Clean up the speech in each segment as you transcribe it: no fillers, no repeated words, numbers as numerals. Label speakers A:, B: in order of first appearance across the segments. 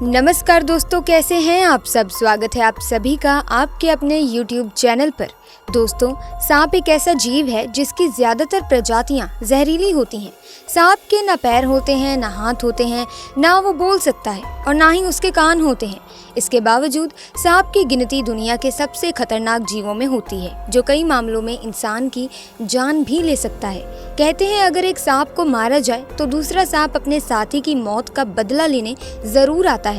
A: नमस्कार दोस्तों, कैसे हैं आप सब। स्वागत है आप सभी का आपके अपने YouTube चैनल पर। दोस्तों, सांप एक ऐसा जीव है जिसकी ज्यादातर प्रजातियां जहरीली होती हैं। सांप के ना पैर होते हैं, ना हाथ होते हैं, ना वो बोल सकता है और ना ही उसके कान होते हैं। इसके बावजूद सांप की गिनती दुनिया के सबसे खतरनाक जीवों में होती है, जो कई मामलों में इंसान की जान भी ले सकता है। कहते हैं अगर एक सांप को मारा जाए तो दूसरा सांप अपने साथी की मौत का बदला लेने जरूर आता है।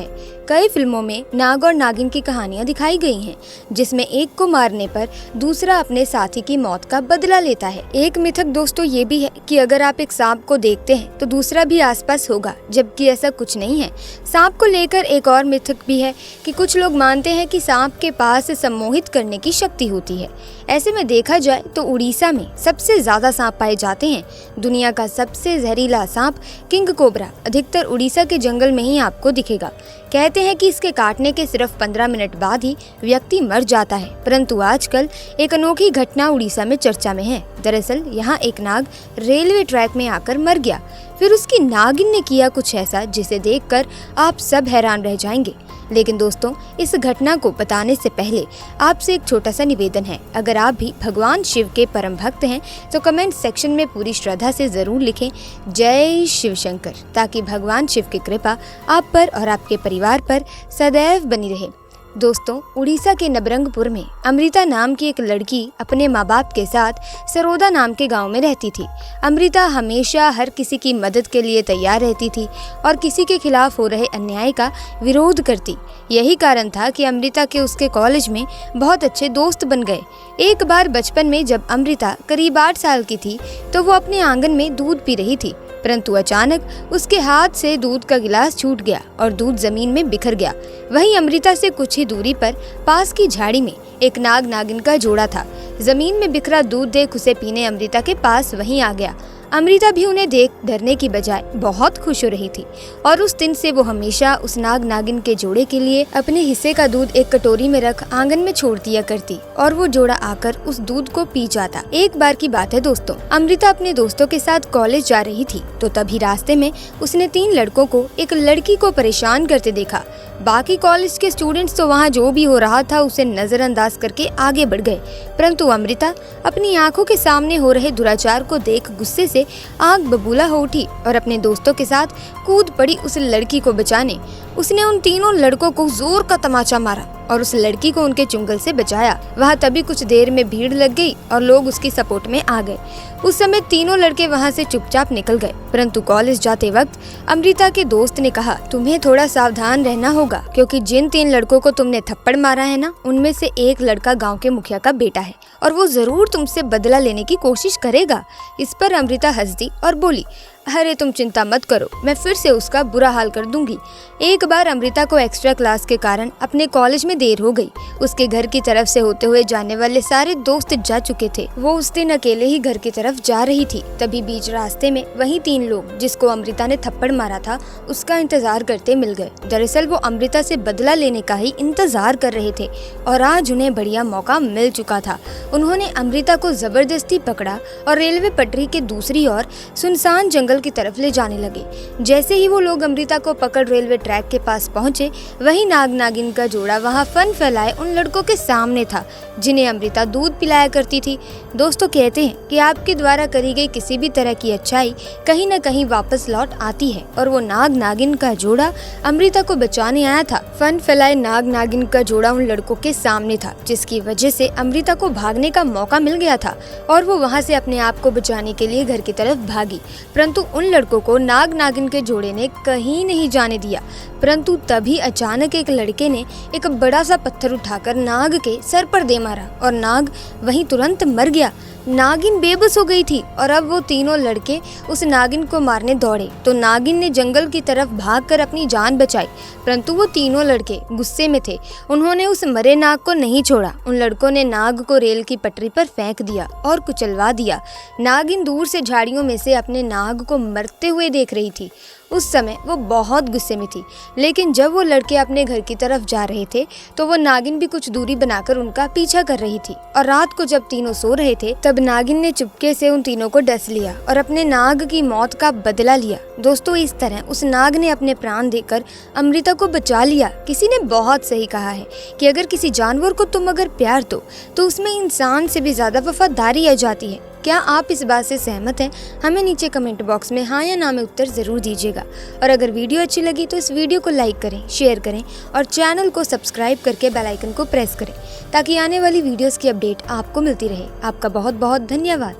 A: कई फिल्मों में नाग और नागिन की कहानियां दिखाई गई हैं, जिसमें एक को मारने पर दूसरा अपने साथी की मौत का बदला लेता है। एक मिथक दोस्तों ये भी है कि अगर आप एक सांप को देखते हैं तो दूसरा भी आसपास होगा, जबकि ऐसा कुछ नहीं है। सांप को लेकर एक और मिथक भी है कि कुछ लोग मानते हैं कि सांप के पास सम्मोहित करने की शक्ति होती है। ऐसे में देखा जाए तो उड़ीसा में सबसे ज्यादा सांप पाए जाते हैं। दुनिया का सबसे जहरीला सांप किंग कोबरा अधिकतर उड़ीसा के जंगल में ही आपको दिखेगा। कहते हैं कि इसके काटने के सिर्फ 15 मिनट बाद ही व्यक्ति मर जाता है। परंतु आजकल एक अनोखी घटना उड़ीसा में चर्चा में है। दरअसल यहाँ एक नाग रेलवे ट्रैक में आकर मर गया। फिर उसकी नागिन ने किया कुछ ऐसा जिसे देखकर आप सब हैरान रह जाएंगे। लेकिन दोस्तों, इस घटना को बताने से पहले आपसे एक छोटा सा निवेदन है। अगर आप भी भगवान शिव के परम भक्त हैं तो कमेंट सेक्शन में पूरी श्रद्धा से जरूर लिखें जय शिव शंकर, ताकि भगवान शिव की कृपा आप पर और आपके परिवार पर सदैव बनी रहे। दोस्तों, उड़ीसा के नबरंगपुर में अमृता नाम की एक लड़की अपने माँ बाप के साथ सरोदा नाम के गांव में रहती थी। अमृता हमेशा हर किसी की मदद के लिए तैयार रहती थी और किसी के खिलाफ हो रहे अन्याय का विरोध करती। यही कारण था कि अमृता के उसके कॉलेज में बहुत अच्छे दोस्त बन गए। एक बार बचपन में जब अमृता करीब 8 साल की थी तो वो अपने आंगन में दूध पी रही थी, परंतु अचानक उसके हाथ से दूध का गिलास छूट गया और दूध जमीन में बिखर गया। वहीं अमृता से कुछ ही दूरी पर पास की झाड़ी में एक नाग नागिन का जोड़ा था। जमीन में बिखरा दूध देख उसे पीने अमृता के पास वहीं आ गया। अमृता भी उन्हें देख डरने की बजाय बहुत खुश हो रही थी और उस दिन से वो हमेशा उस नाग नागिन के जोड़े के लिए अपने हिस्से का दूध एक कटोरी में रख आंगन में छोड़ दिया करती और वो जोड़ा आकर उस दूध को पी जाता। एक बार की बात है दोस्तों, अमृता अपने दोस्तों के साथ कॉलेज जा रही थी तो तभी रास्ते में उसने 3 लड़कों को एक लड़की को परेशान करते देखा। बाकी कॉलेज के स्टूडेंट्स तो वहाँ जो भी हो रहा था उसे नजरअंदाज करके आगे बढ़ गए, परंतु अमृता अपनी आंखों के सामने हो रहे दुराचार को देख गुस्से से आग बबूला हो उठी और अपने दोस्तों के साथ कूद पड़ी उस लड़की को बचाने। उसने उन तीनों लड़कों को जोर का तमाचा मारा और उस लड़की को उनके चुंगल से बचाया। वहाँ तभी कुछ देर में भीड़ लग गई और लोग उसकी सपोर्ट में आ गए। उस समय तीनों लड़के वहाँ से चुपचाप निकल गए, परंतु कॉलेज जाते वक्त अमृता के दोस्त ने कहा, तुम्हें थोड़ा सावधान रहना होगा, क्योंकि जिन 3 लड़कों को तुमने थप्पड़ मारा है ना, उनमें से एक लड़का गाँव के मुखिया का बेटा है और वो जरूर तुमसे बदला लेने की कोशिश करेगा। इस पर अमृता हंस दी और बोली, अरे तुम चिंता मत करो, मैं फिर से उसका बुरा हाल कर दूंगी। एक बार अमृता को एक्स्ट्रा क्लास के कारण अपने कॉलेज में देर हो गई। उसके घर की तरफ से होते हुए जाने वाले सारे दोस्त जा चुके थे। वो उस दिन अकेले ही घर की तरफ जा रही थी। तभी बीच रास्ते में वही 3 लोग जिसको अमृता ने थप्पड़ मारा था उसका इंतजार करते मिल गए। दरअसल वो अमृता से बदला लेने का ही इंतजार कर रहे थे और आज उन्हें बढ़िया मौका मिल चुका था। उन्होंने अमृता को जबरदस्ती पकड़ा और रेलवे पटरी के दूसरी ओर सुनसान जंगल की तरफ ले जाने लगे। जैसे ही वो लोग अमृता को पकड़ रेलवे ट्रैक के पास पहुंचे, वही नाग नागिन का जोड़ा वहां फन फैलाए उन लड़कों के सामने था जिन्हें अमृता दूध पिलाया करती थी। दोस्तों, कहते हैं कि आपके द्वारा करी गई किसी भी तरह की अच्छाई कहीं न कहीं वापस लौट आती है और वो नाग नागिन का जोड़ा अमृता को बचाने आया था। फन फैलाए नाग नागिन का जोड़ा उन लड़कों के सामने था, जिसकी वजह से अमृता को भागने का मौका मिल गया था और वो वहाँ से अपने आप को बचाने के लिए घर की तरफ भागी। परंतु उन लड़कों को नाग नागिन के जोड़े ने कहीं नहीं जाने दिया। परंतु तभी अचानक एक लड़के ने एक बड़ा सा पत्थर उठाकर नाग के सर पर दे मारा और नाग वहीं तुरंत मर गया। नागिन बेबस हो गई थी और अब वो तीनों लड़के उस नागिन को मारने दौड़े तो नागिन ने जंगल की तरफ भागकर अपनी जान बचाई, परंतु वो तीनों लड़के गुस्से में थे। उन्होंने उस मरे नाग को नहीं छोड़ा। उन लड़कों ने नाग को रेल की पटरी पर फेंक दिया और कुचलवा दिया। नागिन दूर से झाड़ियों में से अपने नाग को मरते हुए देख रही थी। उस समय वो बहुत गुस्से में थी, लेकिन जब वो लड़के अपने घर की तरफ जा रहे थे तो वो नागिन भी कुछ दूरी बनाकर उनका पीछा कर रही थी। और रात को जब तीनों सो रहे थे तब नागिन ने चुपके से उन तीनों को डस लिया और अपने नाग की मौत का बदला लिया। दोस्तों, इस तरह उस नाग ने अपने प्राण देकर अमृता को बचा लिया। किसी ने बहुत सही कहा है कि अगर किसी जानवर को तुम अगर प्यार दो तो उसमें इंसान से भी ज्यादा वफादारी आ जाती है। क्या आप इस बात से सहमत हैं? हमें नीचे कमेंट बॉक्स में हाँ या ना में उत्तर ज़रूर दीजिएगा। और अगर वीडियो अच्छी लगी तो इस वीडियो को लाइक करें, शेयर करें और चैनल को सब्सक्राइब करके बेल आइकन को प्रेस करें ताकि आने वाली वीडियोस की अपडेट आपको मिलती रहे। आपका बहुत बहुत धन्यवाद।